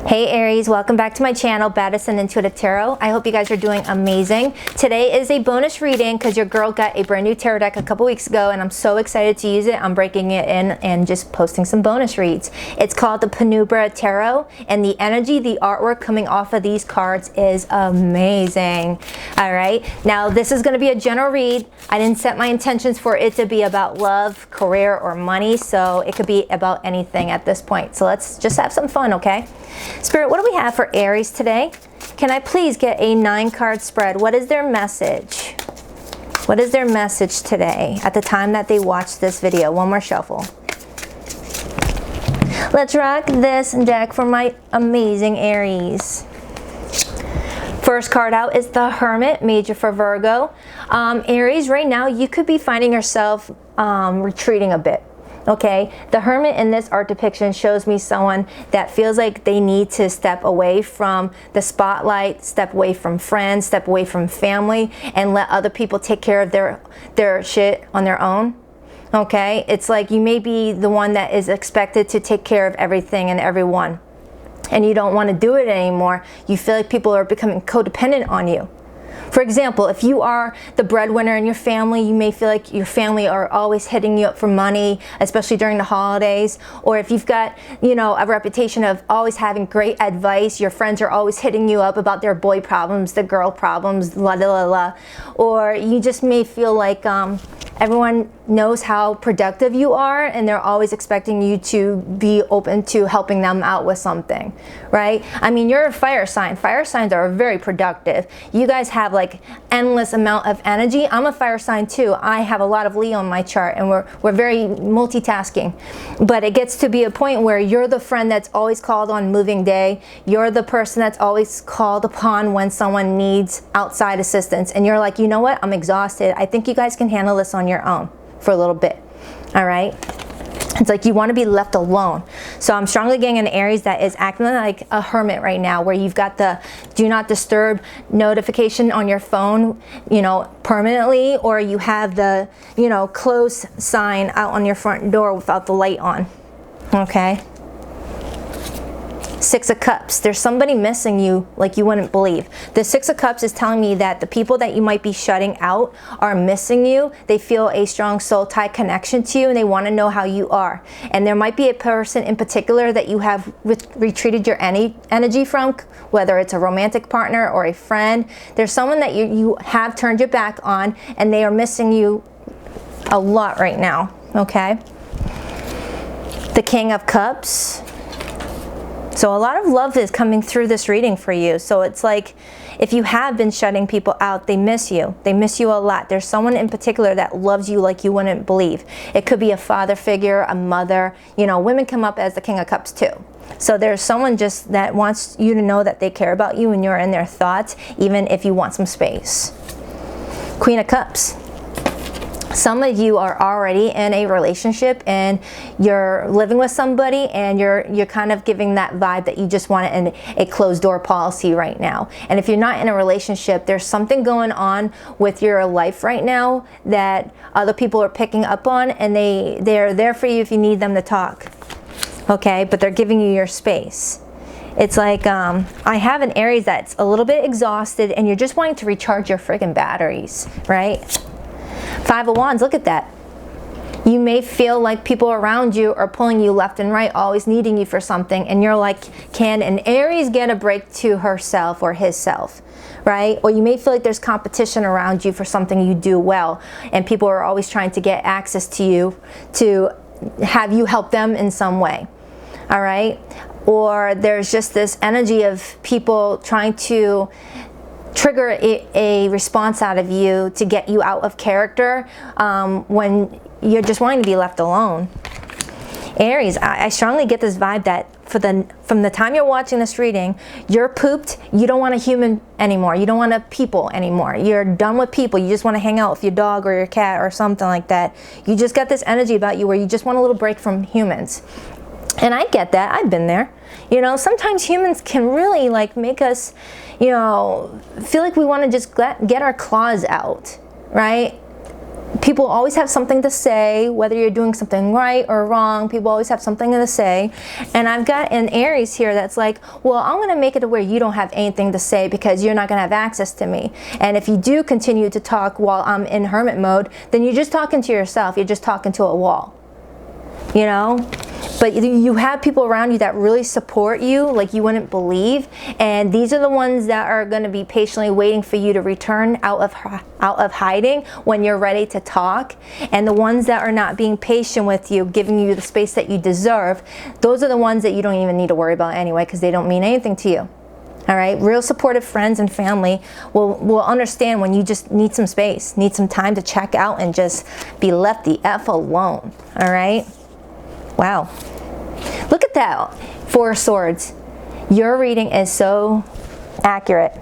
Hey Aries, welcome back to my channel, Baddison Intuitive Tarot. I hope you guys are doing amazing. Today is a bonus reading because your girl got a brand new tarot deck a couple weeks ago and I'm so excited to use it. I'm breaking it in and just posting some bonus reads. It's called the Penumbra Tarot and the energy, the artwork coming off of these cards is amazing. All right, now this is going to be a general read. I didn't set my intentions for it to be about love, career, or money, so it could be about anything at this point. So let's just have some fun, okay? Spirit, what do we have for Aries today? Can I please get a 9-card spread? What is their message? What is their message today at the time that they watch this video? One more shuffle. Let's rock this deck for my amazing Aries. First card out is the Hermit, major for Virgo. Aries, right now you could be finding yourself retreating a bit. Okay, the Hermit in this art depiction shows me someone that feels like they need to step away from the spotlight, step away from friends, step away from family, and let other people take care of their shit on their own. Okay, it's like you may be the one that is expected to take care of everything and everyone, and you don't want to do it anymore. You feel like people are becoming codependent on you. For example, if you are the breadwinner in your family, you may feel like your family are always hitting you up for money, especially during the holidays. Or if you've got, you know, a reputation of always having great advice, your friends are always hitting you up about their boy problems, the girl problems, la la la la. Or you just may feel like everyone knows how productive you are and they're always expecting you to be open to helping them out with something, right? I mean, you're a fire sign. Fire signs are very productive. You guys have like endless amount of energy. I'm a fire sign too. I have a lot of Leo in my chart and we're very multitasking. But it gets to be a point where you're the friend that's always called on moving day. You're the person that's always called upon when someone needs outside assistance. And you're like, you know what? I'm exhausted. I think you guys can handle this on your own for a little bit. All right, it's like you want to be left alone. So I'm strongly getting an Aries that is acting like a hermit right now, where you've got the do not disturb notification on your phone, you know, permanently, or you have the, you know, close sign out on your front door without the light on. Okay, 6 of Cups. There's somebody missing you like you wouldn't believe. The 6 of Cups is telling me that the people that you might be shutting out are missing you. They feel a strong soul tie connection to you and they want to know how you are. And there might be a person in particular that you have retreated your energy from, whether it's a romantic partner or a friend. There's someone that you have turned your back on and they are missing you a lot right now. Okay. The King of Cups. So a lot of love is coming through this reading for you. So it's like if you have been shutting people out, they miss you. They miss you a lot. There's someone in particular that loves you like you wouldn't believe. It could be a father figure, a mother. You know, women come up as the King of Cups too. So there's someone just that wants you to know that they care about you and you're in their thoughts, even if you want some space. Queen of Cups. Some of you are already in a relationship and you're living with somebody and you're kind of giving that vibe that you just want it in a closed door policy right now. And if you're not in a relationship, there's something going on with your life right now that other people are picking up on, and they're there for you if you need them to talk. Okay, but they're giving you your space. It's like I have an Aries that's a little bit exhausted and you're just wanting to recharge your friggin' batteries, right? 5 of Wands, look at that. You may feel like people around you are pulling you left and right, always needing you for something, and you're like, can an Aries get a break to herself or himself, right? Or you may feel like there's competition around you for something you do well, and people are always trying to get access to you to have you help them in some way, all right? Or there's just this energy of people trying to trigger a response out of you to get you out of character when you're just wanting to be left alone. Aries, I strongly get this vibe that from the time you're watching this reading, you're pooped. You don't want a human anymore. You don't want a people anymore. You're done with people. You just want to hang out with your dog or your cat or something like that. You just got this energy about you where you just want a little break from humans. And I get that. I've been there. You know, sometimes humans can really like make us, you know, feel like we want to just get our claws out, right? People always have something to say, whether you're doing something right or wrong. People always have something to say. And I've got an Aries here that's like, well, I'm going to make it to where you don't have anything to say because you're not going to have access to me. And if you do continue to talk while I'm in hermit mode, then you're just talking to yourself. You're just talking to a wall. You know? But you have people around you that really support you like you wouldn't believe, and these are the ones that are going to be patiently waiting for you to return out of hiding when you're ready to talk. And the ones that are not being patient with you, giving you the space that you deserve, those are the ones that you don't even need to worry about anyway, because they don't mean anything to you. All right, real supportive friends and family will understand when you just need some space, need some time to check out and just be left the F alone. All right. Wow. Look at that. 4 of Swords. Your reading is so accurate.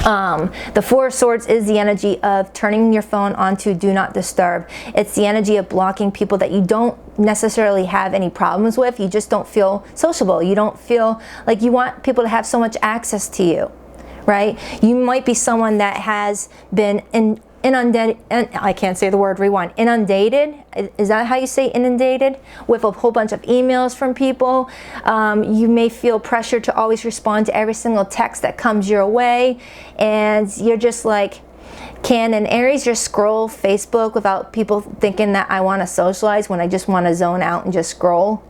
The 4 of Swords is the energy of turning your phone onto Do Not Disturb. It's the energy of blocking people that you don't necessarily have any problems with. You just don't feel sociable. You don't feel like you want people to have so much access to you, right? You might be someone that has been inundated, I can't say the word, rewind, inundated, is that how you say inundated? With a whole bunch of emails from people. You may feel pressure to always respond to every single text that comes your way, and you're just like, can an Aries just scroll Facebook without people thinking that I want to socialize when I just want to zone out and just scroll?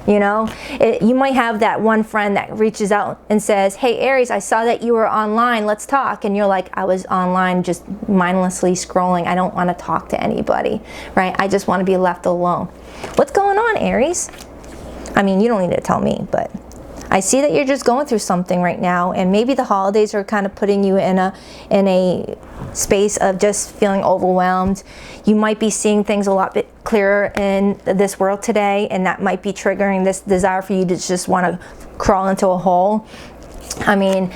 You know, you might have that one friend that reaches out and says, hey Aries, I saw that you were online, let's talk. And you're like, I was online just mindlessly scrolling. I don't want to talk to anybody, right? I just want to be left alone. What's going on, Aries? I mean, you don't need to tell me, but I see that you're just going through something right now, and maybe the holidays are kind of putting you in a space of just feeling overwhelmed. You might be seeing things a lot bit clearer in this world today, and that might be triggering this desire for you to just want to crawl into a hole. I mean,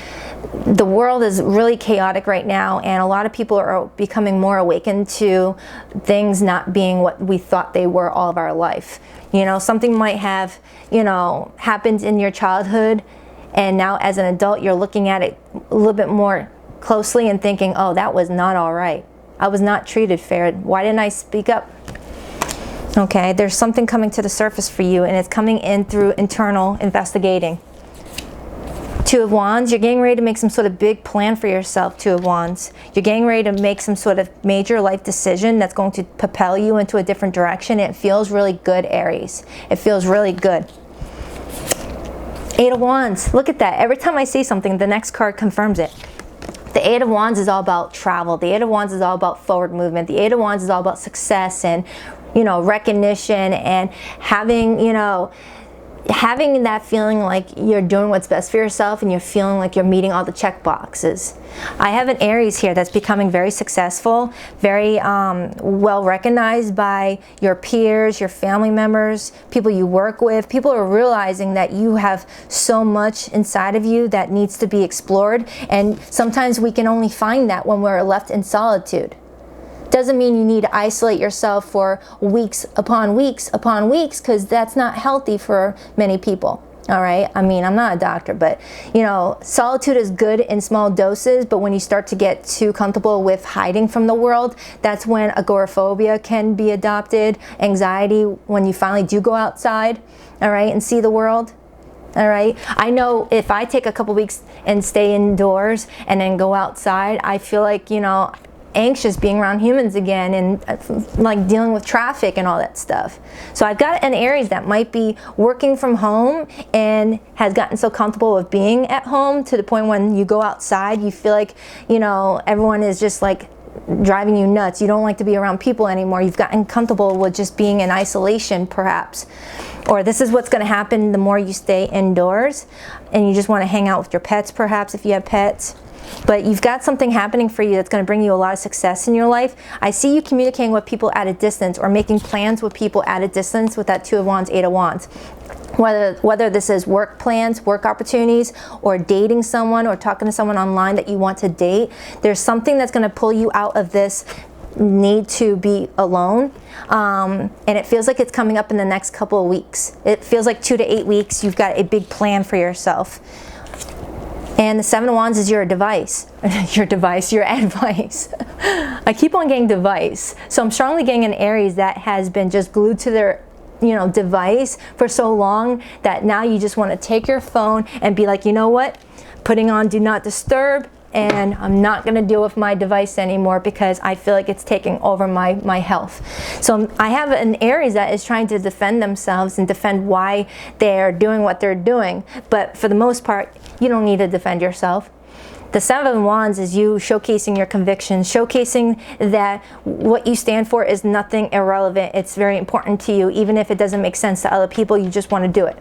the world is really chaotic right now, and a lot of people are becoming more awakened to things not being what we thought they were all of our life. You know, something might have, you know, happened in your childhood, and now as an adult you're looking at it a little bit more closely and thinking, oh, that was not all right. I was not treated fair. Why didn't I speak up? Okay, there's something coming to the surface for you, and it's coming in through internal investigating. 2 of Wands, you're getting ready to make some sort of big plan for yourself, 2 of Wands. You're getting ready to make some sort of major life decision that's going to propel you into a different direction. It feels really good, Aries. It feels really good. 8 of Wands, look at that. Every time I see something, the next card confirms it. The 8 of Wands is all about travel. The 8 of Wands is all about forward movement. The 8 of Wands is all about success and, you know, recognition and having, you know, having that feeling like you're doing what's best for yourself, and you're feeling like you're meeting all the check boxes. I have an Aries here that's becoming very successful, very well recognized by your peers, your family members, people you work with. People are realizing that you have so much inside of you that needs to be explored, and sometimes we can only find that when we're left in solitude. Doesn't mean you need to isolate yourself for weeks upon weeks upon weeks, because that's not healthy for many people. All right, I mean, I'm not a doctor, but you know, solitude is good in small doses, but when you start to get too comfortable with hiding from the world, that's when agoraphobia can be adopted, anxiety when you finally do go outside, all right, and see the world. All right, I know if I take a couple weeks and stay indoors and then go outside, I feel like, you know, anxious being around humans again, and like dealing with traffic and all that stuff. So I've got an Aries that might be working from home and has gotten so comfortable with being at home to the point when you go outside, you feel like, you know, everyone is just like driving you nuts. You don't like to be around people anymore. You've gotten comfortable with just being in isolation, perhaps. Or this is what's going to happen the more you stay indoors, and you just want to hang out with your pets, perhaps, if you have pets. But you've got something happening for you that's going to bring you a lot of success in your life. I see you communicating with people at a distance, or making plans with people at a distance with that 2 of Wands, 8 of Wands. Whether this is work plans, work opportunities, or dating someone, or talking to someone online that you want to date, there's something that's going to pull you out of this need to be alone, and it feels like it's coming up in the next couple of weeks. It feels like 2 to 8 weeks. You've got a big plan for yourself. And the Seven of Wands is your device, your advice. I keep on getting device. So I'm strongly getting an Aries that has been just glued to their, device for so long that now you just want to take your phone and be like, you know what? Putting on Do Not Disturb, and I'm not going to deal with my device anymore because I feel like it's taking over my health. So I have an Aries that is trying to defend themselves and defend why they're doing what they're doing. But for the most part, you don't need to defend yourself. The Seven of Wands is you showcasing your convictions, showcasing that what you stand for is nothing irrelevant. It's very important to you. Even if it doesn't make sense to other people, you just want to do it.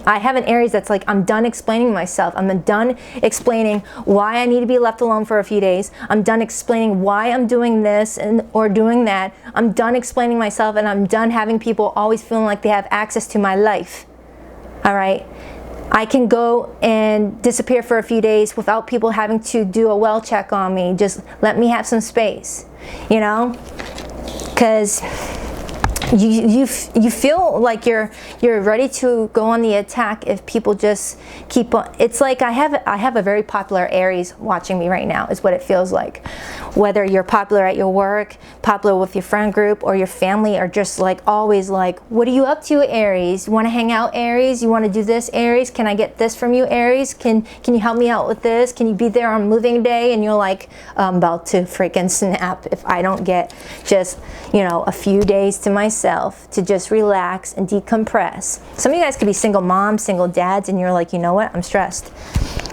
I have an Aries that's like, I'm done explaining myself. I'm done explaining why I need to be left alone for a few days. I'm done explaining why I'm doing this or doing that. I'm done explaining myself, and I'm done having people always feeling like they have access to my life. All right? I can go and disappear for a few days without people having to do a well check on me. Just let me have some space, because you feel like you're ready to go on the attack if people just keep on. It's like I have a very popular Aries watching me right now, is what it feels like. Whether you're popular at your work, popular with your friend group, or your family are just like always like, what are you up to, Aries? You want to hang out, Aries? You want to do this, Aries? Can I get this from you, Aries? Can you help me out with this? Can you be there on moving day? And you're like, I'm about to freaking snap if I don't get just a few days to myself to just relax and decompress. Some of you guys could be single moms, single dads, and you're like, you know what? I'm stressed.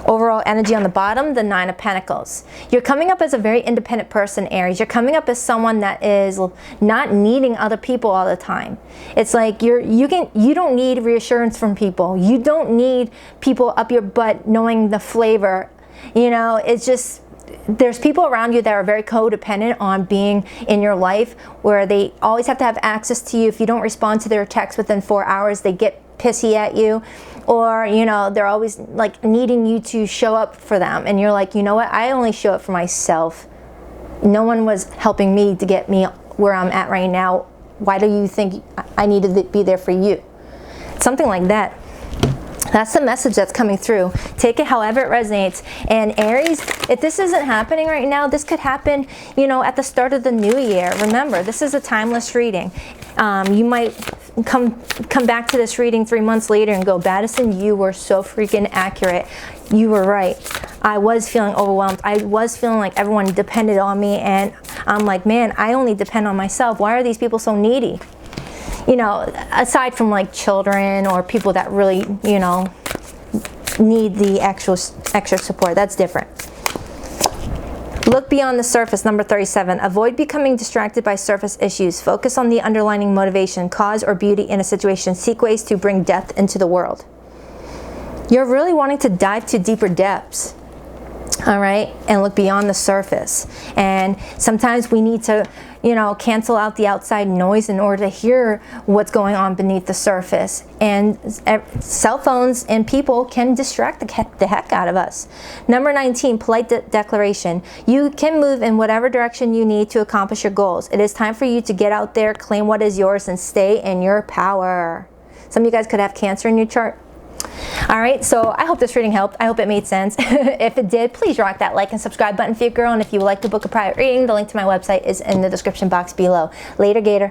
Overall energy on the bottom, the Nine of Pentacles. You're coming up as a very independent person, Aries. You're coming up as someone that is not needing other people all the time. It's like you don't need reassurance from people. You don't need people up your butt knowing the flavor. It's just, there's people around you that are very codependent on being in your life, where they always have to have access to you. If you don't respond to their text within 4 hours, they get pissy at you, or they're always like needing you to show up for them, and you're like, you know what, I only show up for myself. No one was helping me to get me where I'm at right now. Why do you think I need to be there for you? Something like that. That's the message that's coming through. Take it however it resonates. And Aries, if this isn't happening right now, this could happen, at the start of the new year. Remember, this is a timeless reading. You might come back to this reading 3 months later and go, Baddison, you were so freaking accurate. You were right. I was feeling overwhelmed. I was feeling like everyone depended on me, and I'm like, man, I only depend on myself. Why are these people so needy? Aside from like children or people that really, need the extra support. That's different. Look beyond the surface, number 37. Avoid becoming distracted by surface issues. Focus on the underlying motivation, cause, or beauty in a situation. Seek ways to bring depth into the world. You're really wanting to dive to deeper depths. All right, and look beyond the surface. And sometimes we need to, cancel out the outside noise in order to hear what's going on beneath the surface. And cell phones and people can distract the heck out of us. Number 19, polite declaration. You can move in whatever direction you need to accomplish your goals. It is time for you to get out there, claim what is yours, and stay in your power. Some of you guys could have Cancer in your chart. All right, so I hope this reading helped. I hope it made sense. If it did, please rock that like and subscribe button for your girl. And if you would like to book a private reading, the link to my website is in the description box below. Later, Gator.